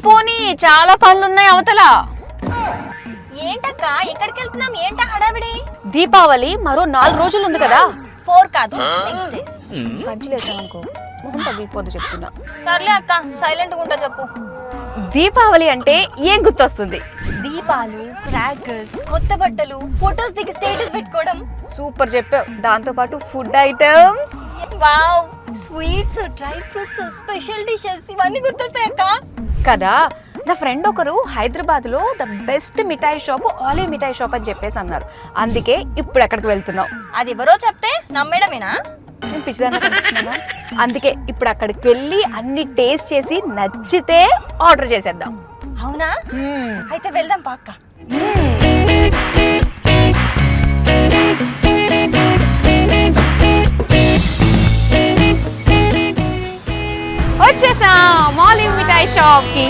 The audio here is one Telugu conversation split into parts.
పోనీ చాలా పనులు ఉన్నాయి అవతల. ఏంటక్క ఎక్కడికి వెళ్తున్నాం? ఏంట హడావిడి? దీపావళి మరో 4 రోజులు ఉంది కదా. 4 కాదు 6 days. పంచులేసామనుకో మొహం తగ్గిపోదు చెప్తున్నా. సర్లే అక్క, సైలెంట్ గా ఉంటా చెప్పు. దీపావళి అంటే ఏం గుర్తొస్తుంది? దీపాలు, క్రాకర్స్, కొత్త బట్టలు, ఫొటోస్ దిగి స్టేటస్ పెట్టుకోవడం. సూపర్ చెప్పావు. దాంతో పాటు food items, wow, sweets, dry fruits, special dishes ఇవన్నీ గుర్తొస్తాయి అక్క. కదా. నా ఫ్రెండ్ ఒకరు హైదరాబాద్ లో the best mithai shop olive mithai shop అని చెప్పేసి అన్నారు. అందుకే ఇప్పుడు ఎక్కడికి వెళ్తున్నాం. అది ఎవరో చెప్తే నమ్మేయడమేనా? నేను పిచ్చిదాన్ని కనిపిస్తున్నానా? అందుకే ఇప్పుడు అక్కడికి వెళ్ళి అన్ని టేస్ట్ చేసి నచ్చితే ఆర్డర్ చేసేద్దాం. అవునా? అయితే వెళ్దాం పాక్క. వచ్చేసాం ఆలివ్ మిఠాయి షాప్ కి.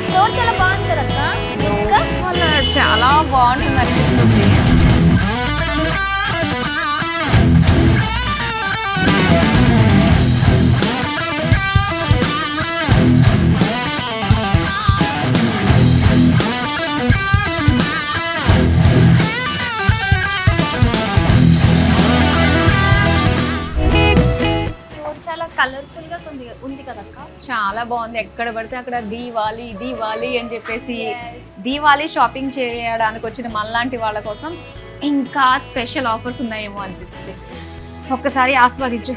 స్టోర్ చాలా బాగుంది కదక్క. ఇంకా చాలా బాగుంటుంది అనిపిస్తుంది. కలర్ఫుల్ గా ఉంది కదక్క. చాలా బాగుంది. ఎక్కడ పడితే అక్కడ దీవాలి దీవాలి అని చెప్పేసి దీవాలి షాపింగ్ చేయడానికి వచ్చిన మనలాంటి వాళ్ళ కోసం ఇంకా స్పెషల్ ఆఫర్స్ ఉన్నాయేమో అనిపిస్తుంది. ఒక్కసారి ఆస్వాదించు.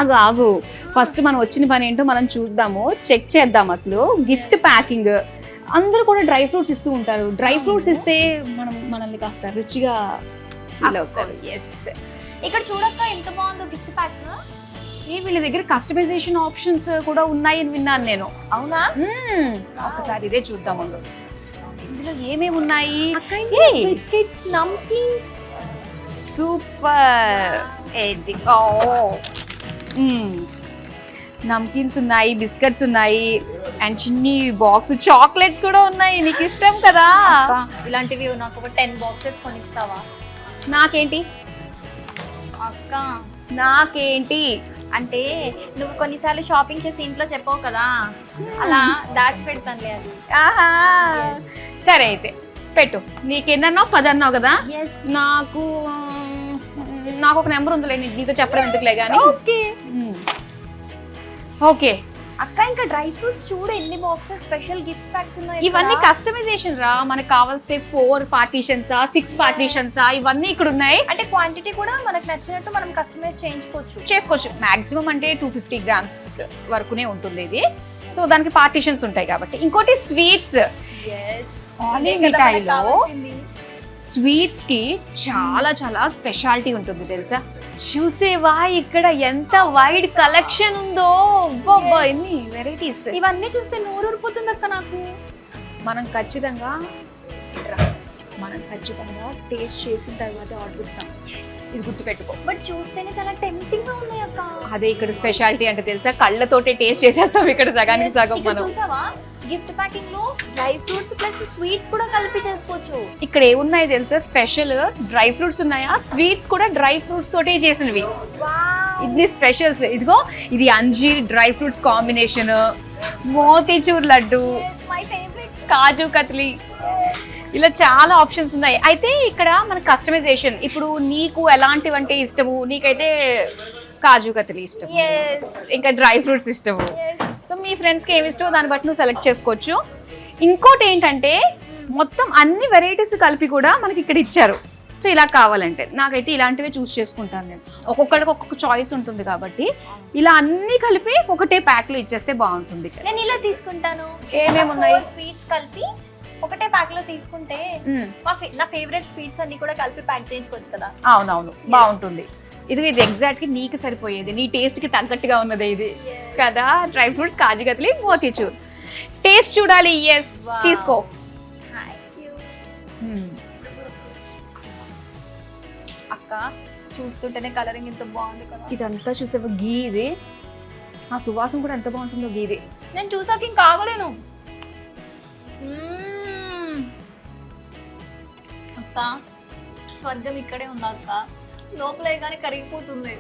ఆగు ఆగు, ఫస్ట్ మనం వచ్చిన పని ఏంటో మనం చూద్దాము, చెక్ చేద్దాం. అసలు గిఫ్ట్ ప్యాకింగ్ అందరూ కూడా డ్రై ఫ్రూట్స్ ఇస్తూ ఉంటారు. డ్రై ఫ్రూట్స్ ఇస్తే మనల్ని కాస్త రుచిగా ఫీల్ అవుతారు. ఎస్, ఇక్కడ చూడక్క ఎంత బాగుందో గిఫ్ట్ ప్యాక్. వీళ్ళ దగ్గర కస్టమైజేషన్ ఆప్షన్స్ కూడా ఉన్నాయని విన్నాను నేను. అవునా? ఒకసారి ఇదే చూద్దాం. ఇందులో ఏమేమి ఉన్నాయి? బిస్కెట్స్, నమ్కీన్స్. సూపర్. నమ్కీన్స్ ఉన్నాయి, బిస్కెట్స్ ఉన్నాయి, అండ్ చిన్ని బాక్స్ చాక్లెట్స్ కూడా ఉన్నాయి. నీకు ఇష్టం కదా ఇలాంటివి. నాకు ఒక 10 బాక్సెస్ కొనిస్తావా? నాకేంటి అక్క? నాకేంటి అంటే నువ్వు కొన్నిసార్లు షాపింగ్ చేసి ఇంట్లో చెప్పావు కదా, అలా దాచి పెడతానులే అది. ఆహా, సరే అయితే పెట్టు. నీకెన్నో 10 అన్నావు కదా. నాకు ఒక నెంబర్ ఉందిలే, నీతో చెప్పడం ఎందుకులే కానీ. ఓకే అక్క, ఇంకా డ్రై ఫ్రూట్స్ చూడు ఎన్ని బాక్సెస్ స్పెషల్ గిఫ్ట్ ప్యాక్స్ ఉన్నాయి. ఇవన్నీ కస్టమైజేషన్ రా. మనకు కావాల్సిన 4 పార్టీషన్సా 6 పార్టీషన్సా ఇవన్నీ ఇక్కడ ఉన్నాయి. అంటే క్వాంటిటీ కూడా మనకు నచ్చినట్టు మనం కస్టమైజ్ చేసుకోవచ్చు. మాక్సిమం అంటే 250 grams వరకునే ఉంటుంది ఇది. సో దానికి పార్టీషన్స్ ఉంటాయి కాబట్టి. ఇంకోటి స్వీట్స్. ఆలివ్ మిఠాయిలో స్వీట్స్ కి చాలా చాలా స్పెషాలిటీ ఉంటుంది తెలుసా. చూసేవా ఇక్కడ ఎంత వైడ్ కలెక్షన్ ఉందో. ఎన్ని వెరైటీస్. ఇవన్నీ చూస్తే నోరూరిపోతుంది అక్క నాకు. మనం ఖచ్చితంగా టేస్ట్ చేసిన తర్వాత ఆర్డర్ ఇస్తాం. ఇది గుర్తుపెట్టుకో. బట్ చూస్తేనే చాలా టెంప్టింగ్ గా ఉన్నాయి అక్క. అదే ఇక్కడ స్పెషాలిటీ అంటే తెలుసా, కళ్ళతోటే టేస్ట్ చేసేస్తాం ఇక్కడ సగానికి సగం. మనం చూసావా గిఫ్ట్ ప్యాకింగ్ లో డ్రై ఫ్రూట్స్ ప్లస్ స్వీట్స్ కూడా కలిపి చేసుకోవచ్చు. ఇక్కడ ఏమున్నాయి తెలుసా స్పెషల్? డ్రై ఫ్రూట్స్ ఉన్నాయా, స్వీట్స్ కూడా డ్రై ఫ్రూట్స్ తోటే చేసినవి. ఇది స్పెషల్స్. ఇదిగో ఇది అంజీర్ dry fruits combination, motichoor laddu, kaju katli, ఇలా చాలా ఆప్షన్స్ ఉన్నాయి. అయితే ఇక్కడ మన కస్టమైజేషన్. ఇప్పుడు నీకు ఎలాంటివంటే ఇష్టము? నీకైతే కాజు కత్లీ ఇష్టం, ఇంకా డ్రై ఫ్రూట్స్ ఇష్టము. సో మీ ఫ్రెండ్స్కి ఏమి ఇష్టమో దాన్ని బట్టి నువ్వు సెలెక్ట్ చేసుకోవచ్చు. ఇంకోటి ఏంటంటే మొత్తం అన్ని వెరైటీస్ కలిపి కూడా మనకి ఇక్కడ ఇచ్చారు. సో ఇలా కావాలంటే నాకైతే ఇలాంటివే చూస్ చేసుకుంటాను నేను. ఒక్కొక్కరికి ఒక్కొక్క చాయిస్ ఉంటుంది కాబట్టి ఇలా అన్ని కలిపి ఒకటే ప్యాక్లో ఇచ్చేస్తే బాగుంటుంది. నేను ఇలా తీసుకుంటాను. ఏమేమి ఉన్నాయి? స్వీట్స్ కలిపి ఒకటే ప్యాక్ లో తీసుకుంటే నా ఫేవరెట్ స్వీట్స్ అన్ని కూడా కలిపి ప్యాక్ చేయించుకోవచ్చు కదా. అవునవును, బాగుంటుంది. ఇది ఎగ్జాక్ట్ గా నీకు సరిపోయేది, నీ టేస్ట్ కి తగ్గట్టుగా ఉన్నది ఇది కదా. డ్రై ఫ్రూట్స్, కాజు కత్లీ, మోతీచూర్. టేస్ట్ చూడాలి. ఎస్, తీసుకో. అక్క చూస్తుంటేనే కలరింగ్ ఎంత బాగుంది కదా. ఇదంతా చూసేవా గీ. ఇది ఆ సువాసన కూడా ఎంత బాగుంటుందో గీది. నేను చూసాక ఇంకా ఆగలేను. అక్క స్వర్గం ఇక్కడే ఉంది అక్క, లోపలే కానీ కరిగిపోతుంది.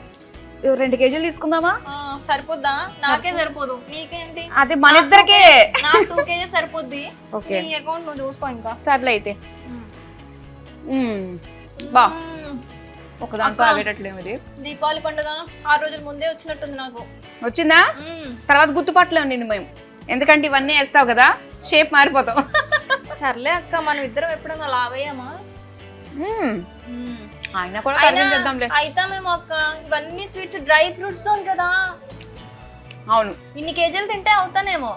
2 కేజీలు తీసుకుందామా? సరిపోద్దా? నాకే సరిపోదు, నీకేంటి? అది మన ఇద్దరికే. నాకు 2 kg సరిపోద్ది. ఓకే, నీ అకౌంట్ నువ్వు చూసుకో ఇంకా. సర్లే అయితే. బా ఒక దాంట్లో ఆగేటట్లేము. ఇది దీపావళి పండుగ 6 రోజుల ముందే వచ్చినట్టుంది నాకు. వచ్చిందా? తర్వాత గుర్తుపట్టలేము నేను మేము, ఎందుకంటే ఇవన్నీ వేస్తావు కదా, షేప్ మారిపోతాం. సర్లే అక్క, మనం ఇద్దరం ఎప్పుడైనా లావయ్యామా? ఆయన కూడా కరిగించేద్దాంలే. అయితామేమో అక్క, ఇవన్నీ స్వీట్స్ డ్రై ఫ్రూట్స్ తో కదా. అవును, ఇన్ని కేజీలు తింటే అవుతానేమో.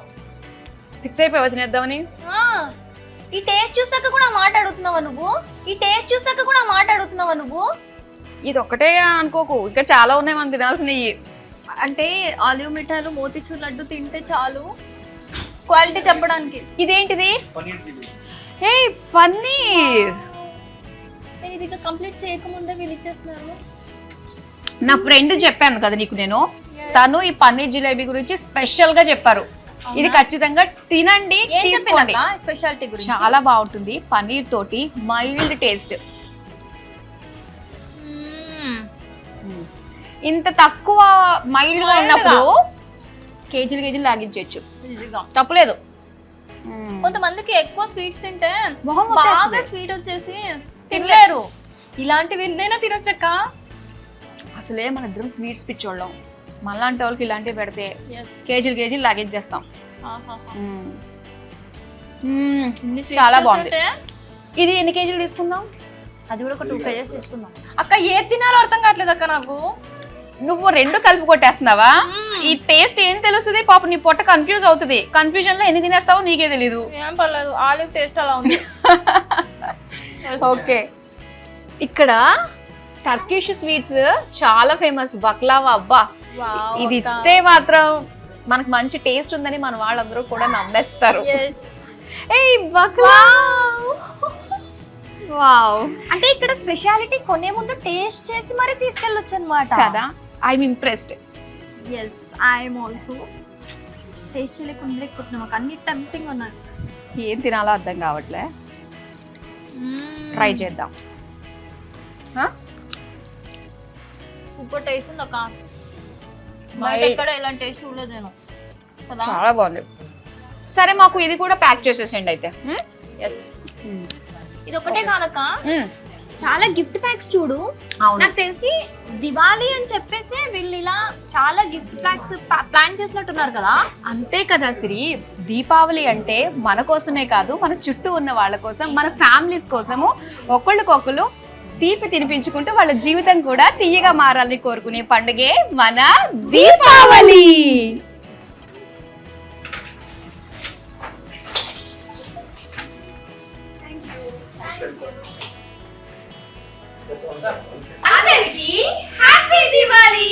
ఫిక్స్ అయిపోయావు తినేద్దామని. ఈ టేస్ట్ చూసాక కూడా మాట్లాడుతున్నావా నువ్వు? ఈ టేస్ట్ చూసాక కూడా మాట్లాడుతున్నావా నువ్వు? ఇది ఒక్కటే అనుకోకు, ఇంకా చాలా ఉన్నాయి మనం తినాల్సినవి. అంటే ఆలివ్ మిఠాయిలు, మోతిచూర్ లడ్డు తింటే చాలు క్వాలిటీ చెప్పడానికి. ఇదేంటిది? ఏ పన్నీర్. ఇది ఇక కంప్లీట్ చేయకముందే వీళ్ళు ఇచ్చేస్తున్నారు. నా ఫ్రెండ్ చెప్పాను కదా నీకు నేను, తను ఈ పన్నీర్ జిలేబీ గురించి స్పెషల్ గా చెప్పారు. ఇది ఖచ్చితంగా తినండి, తీసుకోండి. స్పెషాలిటీ గురించి చాలా బాగుంటుంది. పన్నీర్ తోటి మైల్డ్ టేస్ట్. ఇంత తక్కువ మైల్డ్ గా ఉన్నప్పుడు కేజీలు లాగించవచ్చు, తప్పలేదు. కొంతమందికి ఎక్కువ స్వీట్స్ తింటే బాగా స్వీట్ వచ్చేసి తినలేరు. ఇలాంటివి ఎన్నైనా తినొచ్చక్క. అసలే మన ఇద్దరం స్వీట్స్ పిచ్చోళ్ళం, మనలాంటి వాళ్ళకి ఇలాంటివి పెడితే కేజీలు లాగించేస్తాం. చాలా బాగుంది. ఇది ఎన్ని కేజీలు తీసుకుందాం? అది కూడా ఒక 2 kg తీసుకుందాం అక్క. ఏది తినాలో అర్థం కావట్లేదు అక్క నాకు. నువ్వు 2 కలిపి కొట్టేస్తున్నావా? ఈ టేస్ట్ ఏం తెలుస్తుంది పాప, నీ పొట్ట కన్ఫ్యూజ్ అవుతుంది. కన్ఫ్యూజన్ లో ఎన్ని తినేస్తావో నీకే తెలీదు. ఏం పర్లేదు, ఆలివ్ టేస్ట్ అలా ఉంది. ఓకే, ఇక్కడ టర్కిష్ స్వీట్స్ చాలా ఫేమస్. బక్లావా, అబ్బా ఇది ఇస్తే మాత్రం మనకు మంచి టేస్ట్ ఉందని మన వాళ్ళందరూ కూడా నమ్మేస్తారు. అంటే ఇక్కడ స్పెషాలిటీ కొనే ముందు టేస్ట్ చేసి మరి తీసుకెళ్ళొచ్చు అన్నమాట కదా. I'm impressed. Yes, I'm also. Taste చేయలేకుండా లేకపోతున్నాం, మాకు అన్ని టెంప్టింగ్ ఉన్నాయి. ఏం తినాలో అర్థం కావట్లే. ట్రై చేద్దాం. సూపర్ టేస్ట్ ఉంది అక్క. ఎక్కడ ఇలాంటి టేస్ట్ చూడలేదు నేను. చాలా బాగుంది. సరే, మాకు ఇది కూడా ప్యాక్ చేసేసండి అయితే. ఎస్, ఇది ఒకటే కాదక్క, చాలా గిఫ్ట్ ప్యాక్స్ చూడు. నాకు తెలిసి దివాళీ అని చెప్పేసి వీళ్ళు ఇలా చాలా గిఫ్ట్ ప్యాక్స్ ప్లాన్ చేసినట్టున్నారు కదా. అంతే కదా సిరి, దీపావళి అంటే మన కోసమే కాదు, మన చుట్టూ ఉన్న వాళ్ళ కోసం, మన ఫ్యామిలీస్ కోసము ఒకళ్ళకొకళ్ళు తీపి తినిపించుకుంటూ వాళ్ళ జీవితం కూడా తీయగా మారాలని కోరుకునే పండుగే మన దీపావళి. అందరికీ హ్యాపీ దివాళీ.